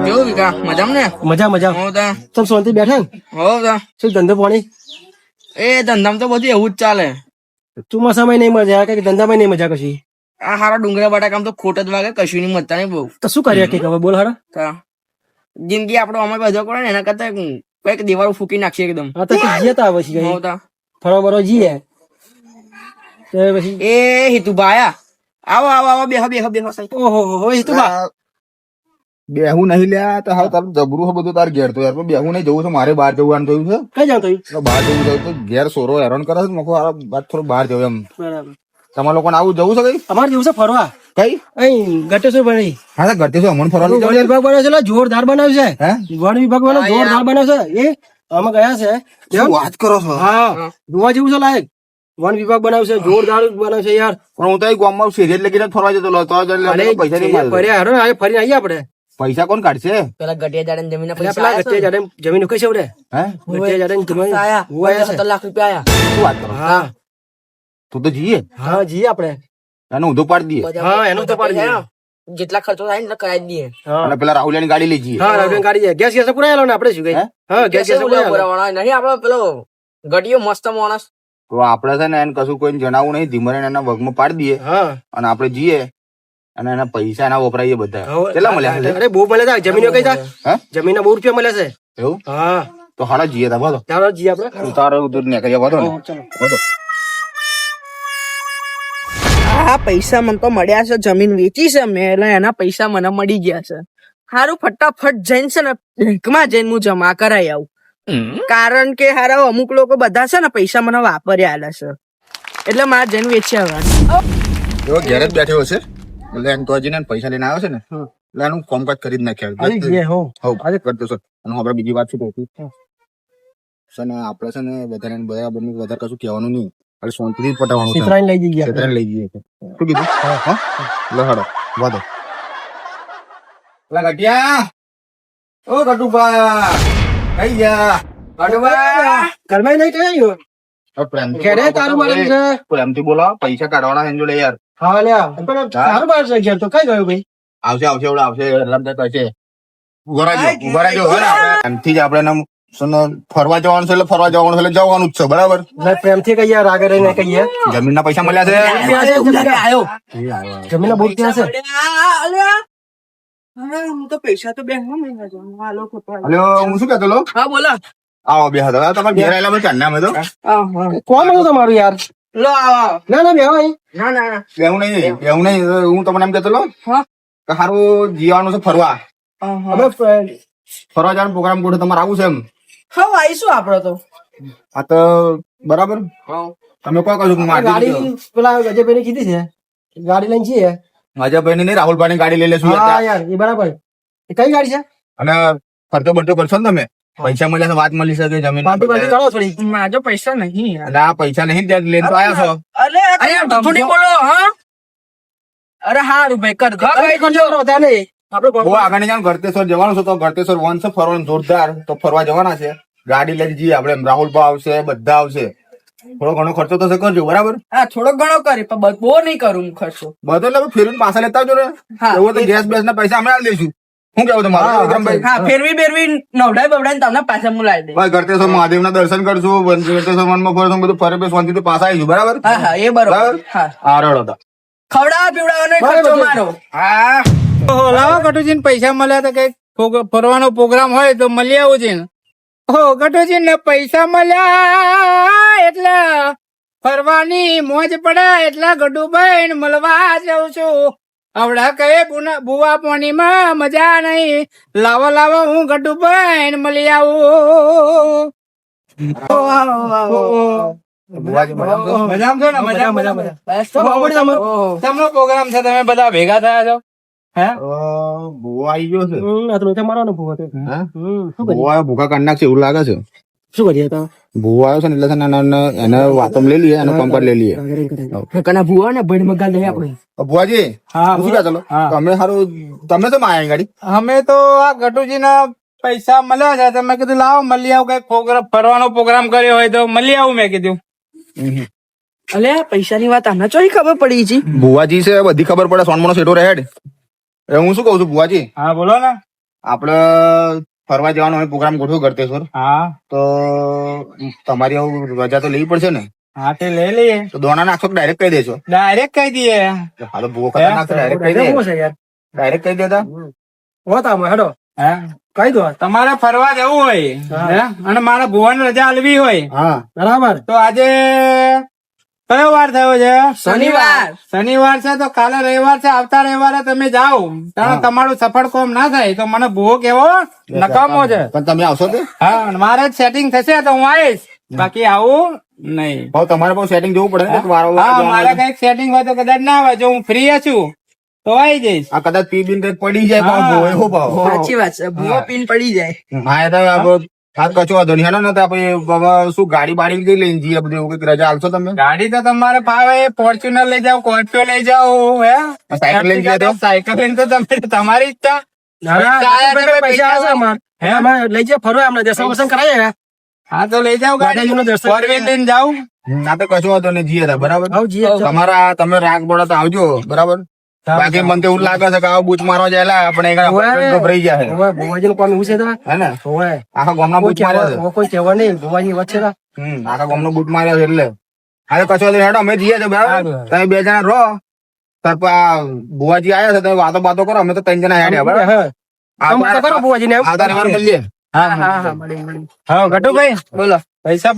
કેવું વિકા મજામાં ને? મજા મજા. હો તા તમે શાંતિ બેઠા ને? હો તા શું ધંધો પાણી? એ ધંધામાં તો બધું એવું જ ચાલે. ચોમાસામાં નહીં મજા કઈ ધંધામાં નહીં મજા કશી. આ હારા ડુંગરા બટાકામ તો ખોટ જ વાગે, કશું ની મજા નહીં બહુ. તો શું કરીએ કે હવે બોલ હારા. તા જિંદગી આપણો અમે બધો કરે ને એના કરતા કઈક દિવાળો ફૂકી નાખીએ એકદમ. હા તો જીએ તા પછી હો કઈ તા ફરવા બરવા જઈએ તો પછી. એ હિતુભા આયા. આવો આવો આવો, બેહો બેહો બેહો સાહેબ. ઓહો હો એ તો બા બેહું નહીં લ્યા તો હાલ તારું જબરું બધું તાર ઘેર તો યાર પણ બેહું નહીં જવું છે, મારે બહાર જવાનું થયું છે. કઈ જાવ તો તો બહાર જવું થયું તો ઘેર સોરો હેરાન કરે છે. મકો આ વાત થોડું બહાર જવું એમ. બરાબર. તમારા લોકોને આવું જવું છે કઈ? અમારે જેવું છે ફરવા કઈ અહીં ગટેશ્વર બની હા તો ઘરથી શું અમન ફરવાનું વન વિભાગ બનાવ્યો છે જોરદાર બનાવ્યું છે. હે વન વિભાગ વાળો જોરદાર બનાવ્યો છે. એ અમે ગયા છે. શું વાત કરો છો? હા જોવા જેવું છે લાયક. વન વિભાગ બનાવ્યું છે જોરદાર બનાવ્યું છે યાર. પણ હું તો અહીં ગામમાં સિરિયસ લગીને જ ફરવા જતો હતો. તો જ એટલે પૈસા નહીં મળે. ફર્યા હારો ને ફરી આવીએ આપડે. પૈસા કોણ કાઢશે? પેલા ગટિયા જાડે જમીન પેલા ગચ્ચે જાડે જમીન કઈ છે હે ગચ્ચે જાડે જમીન આયા હું આયા છે. 17 લાખ રૂપિયા શું વાત કરો? હા તું તો જઈએ હા જઈએ આપડે. એને ઊંધો પાડી દઈએ. આયા. હા, એનું તો પાડી દઈએ. જેટલા ખર્ચો થાય ને એટલા કરાવી જ દઈએ. હા અને પેલા રાહુલિયાની ગાડી લઈ જઈએ. હા રાવણ ગાડી છે. ગેસ ગેસ પુરાયેલો ને આપણે શું કઈ? હા ગેસ ગેસ પુરાયેલો. બોલાવવાના નહીં આપડે પેલો ગટિયો મસ્ત માણસ. તો આપડે છે ને એને કશું કોઈને જણાવવું નહીં. ધીમરે એના વગમાં પાડી દઈએ હા અને આપડે જઈએ અને એના પૈસા એના વપરાઈએ બધા. કેટલા મળ્યા છે? અરે બહુ મળે છે જમીનો કઈ થાય હે જમીન બહુ રૂપિયા મળે છે. એવું? હા તો હાડા જઈએ તા બોલો. ચાલો જઈએ આપડે. તારે ઉધર ને કઈ વાતો ને ચાલો. બોલો. આ પૈસા મને તો મળ્યા છે, જમીન વેચી છે મેં એટલે એના પૈસા મને મળી ગયા છે. હારું ફટાફટ જઈને છે ને બેંકમાં જઈને હું જમા કરાઈ આવું. કારણ કે હારા અમુક લોકો બધા છે ને પૈસા મને વાપર્યા આલે છે એટલે મારે જઈને વેચી આવવાનું. એવો ઘેર જ બેઠો હશે એટલે એમ તો હજી ને પૈસા લઈને આવ્યો છે ને એટલે એનું કોમકાજ કરી જ નાખ્યા. આવી જઈએ હો. આજે કરતો સર. અને આપણે બીજી વાત શું કહી છે ને આપડે છે ને વધારે બરાબર વધારે કશું કહેવાનું નહીં. એટલે શાંતિથી જ પટાવવાનું છે. ચિત્રાઈને લઈ જઈએ ક્ષેત્રને લઈ જઈએ. શું કીધું? હા લહાડો વાદો. પેલા ગટિયા ઓ ગટુભા કઈ ગયા? ગટુભા ઘરમાં નહીં કઈ આવ્યો. પ્રેમથી ઘરે તારું બાર છે. પ્રેમથી બોલો. પૈસા કાઢવાના છે જોડે યાર. હા લ્યા પણ તારું બાર છે ઘેર તો કઈ ગયો ભાઈ? આવશે આવશે એવડે આવશે રમતા કરશે. ઉભા રહેજો હવે ને આપણે એમથી જ આપણે ફરવા જવાનું છે એટલે ફરવા જવાનું છે એટલે જવાનું જ છે બરાબર. પ્રેમથી કહીએ રાગે રહીને કહીએ. જમીનના પૈસા મળ્યા છે. જમીન બહુ ત્યાં છે. તો પૈસા તો બેંકમાં મળ્યા છે. હાલો પપ્પા. હલો હું શું કહેતો લો? હા બોલો. આવો બે હતા તમારે ઘેર આવેલા અમે ચાંદના અમે તો કોણ હતું તમારું યાર? લો આવો. ના ના બેહો અહીં. ના ના ના બેવું નહીં હું તમને એમ કહેતો લો હા કે સારું જીવાનું છે ફરવા. અમે ફરવા જવાનો પ્રોગ્રામ ગોઠવો તમારે આવું છે એમ? હા આવીશું આપડે તો. હા તો બરાબર તમે કોઈ કહ્યું ગાડી પેલા ગજેભાઈ કીધી છે ગાડી લઈને છીએ. અજયભાઈ ની રાહુલભાઈ ની ગાડી લઈ લેશું હા યાર એ બરાબર. એ કઈ ગાડી છે? અને ખર્ચો બરચો કરશો ને તમે? પૈસા મળ્યા તો વાત મળી શકે જમીન. પાર્ટી પાર્ટી કરો થોડી. માજો પૈસા નહીં યાર. અને આ પૈસા નહીં ત્યાં લઈને તો આવ્યા છો. અરે થોડી બોલો હા. અરે હારું ભાઈ કર દો. કઈ કરજો ત્યાં નહીં આપણે બહુ આગળ નહીં જવાનું. ગળતેશ્વર જવાનું છે તો ગળતેશ્વર વન છે ફરવાનું જોરદાર. તો ફરવા જવાના છે. ગાડી લઈને જઈએ આપણે. રાહુલભા આવશે બધા આવશે. થોડો ઘણો ખર્ચો તો કરજો બરાબર. હા થોડો ઘણો કરી પણ બહુ નહીં કરું ખર્ચો. બધો એટલે ફેરવીને પાછા લેતા આવજો ને. હા. એવું તો ગેસ બેસ ના પૈસા અમે આપી દઈશું. શું કેવું તમારું વિક્રમભાઈ? હા ફેરવી નવડાઈ બવડાઈ તમને પાછા મુલાઈ દે. ભાઈ ગળતેશ્વર મહાદેવ ના દર્શન કરશું. ગળતેશ્વર વનમાં ફરશું બધું ફરે બે શાંતિથી પાછા આવીશું બરાબર. હા હા એ બરોબર. હા હા રડો હતા. ખવડાવવા પીવડાવવાનો ખર્ચો મારો. ઓહો લાવો ગટુજી પૈસા મળ્યા તો કઈક ફરવાનો પ્રોગ્રામ હોય તો મળી આવું છે ને. ઓહો ગટુજી ને પૈસા મળ્યા એટલે ફરવાની મોજ પડે એટલે ગટુભાઈ મળવા જાઉં છું. આવડા કઈ બુવા પોની માં મજા નહીં. લાવો લાવો હું ગટુભાઈ મળી આવું. મજામાં છો ને? મજા તમારો પ્રોગ્રામ છે તમે બધા ભેગા થયા છો? હે ભૂવા આવી ગયો છે. મારવાનો ભૂવો હતો. ભૂવા ભૂખા કાઢ નાખશે એવું લાગે છે. શું કરીએ તો? ભૂવા આવ્યો છે ને એટલે છે ને એને વાતો લઈ લઈએ અને પંપ લઈ લઈએ. કના ભૂવા ને ભેડ મગા દે આપણે. ભુવાજી હા શું કહે ચલો તમે સારું તમે તો આયા ગાડી. અમે તો આ ગટુજી ના પૈસા મળ્યા છે તમે કીધું લાવો મળી આવું કઈ ફરવાનો પ્રોગ્રામ કર્યો હોય તો મળી આવું મેં કીધું. અલે પૈસાની વાત આને ચોરી ખબર પડી છે. ભુવાજી છે બધી ખબર પડે. સોનમનો સેટો રેડ હું શું કઉ છું ભુવાજી હા બોલો ને. આપડે ફરવા જવાનો પ્રોગ્રામ ગોઠવો ગળતેશ્વર. હા તો તમારી આવું રજા તો લેવી પડશે ને? હા તે લઈ લઈએ. તો દોણા નાખશો ડાયરેક્ટ કહી દેશો? ડાયરેક્ટ કહી દઈએ. હાલો ભૂવો ખતરનાક છે, ડાયરેક્ટ કહી દે. શું છે યાર ડાયરેક્ટ કહી દેતા. હોત આમ હેડો હે? કહી દો તમારે ફરવા જવું હોય હે? અને મારા ભુવન રજા આલવી હોય હા બરાબર. તો આજે કયો વાર થયો છે? શનિવાર. શનિવાર છે તો કાલે રવિવાર છે. આવતા રવિવારે તમે જાઓ ત્યારે તમારું સફળ કોમ ના થાય તો મને ભૂવો કેવો નકામો છે. પણ તમે આવશો તે? હા અને મારે સેટિંગ થશે તો હું આવીશ, બાકી આવું નહીં. ભાવ તમારે બહુ સેટિંગ જોવું પડે ને, કે વારંવાર હા જવાનું મારે હોય. કઈક સેટિંગ હોય તો કદાચ ના હોય, જો હું ફ્રી છું તો આવી જઈશ. આ કદાચ પી બીન કઈક પડી જાય ભાવ ભૂવો એવો ભાવ. સાચી વાત છે, ભૂવો પીન પડી જાય. હા એ તો હાથ કચો વાંધો નહીં. હેડો ને તો આપણે હવે શું ગાડી બાડી કઈ લઈને જઈએ, બધું એવું કઈક રજા આલશો તમે? ગાડી તો તમારે ફાવે, ફોર્ચ્યુનર લઈ જાઓ, સ્કોર્પિયો લઈ જાઓ, હે સાયકલ લઈને ગયા તો? સાયકલ લઈને તો તમે તમારી ઈચ્છા. ના, ના, પૈસા પૈસા આવશે અમાર. હે? અમે લઈ જાય ફરવા અમને દર્શન વર્શન કરાવીએ. હા તો લઈ જાઓ ગાડી, માતાજીનું દર્શન ફોર વ્હીલ લઈને જાઓ. ના તો કશો વાંધો નહીં, જઈએ તા, બરાબર. આવ જીએ તમારા તમે રાગ પડો તો આવજો, બરાબર. બાકી મને તો એવું લાગે છે કે આવો બૂચ મારવા જાય આપણે ગભરાઈ જાય. હવે ભુવાજી નું કામ એવું છે તો હે ને હવે આખા ગામના બૂચ માર્યા છે. કોઈ કહેવા નહીં ભુવાજી વચ્ચે તો. આખા ગામનો બૂચ માર્યા છે એટલે હા તો કશો વાંધો નહીં, હેડો અમે જઈએ છીએ, બરાબર. તમે બે જણા રહો, ભુવાજી આયા છે તમે વાતો બાતો કરો, અમે તો ત્રણ જણા હેડ્યા, બરાબર. હા. તમે તો કરો ભુવાજીને એમ. આવતા રવિવારે મળીએ. હા હા હા મળી મળી. હા ગટુભાઈ બોલો. પૈસા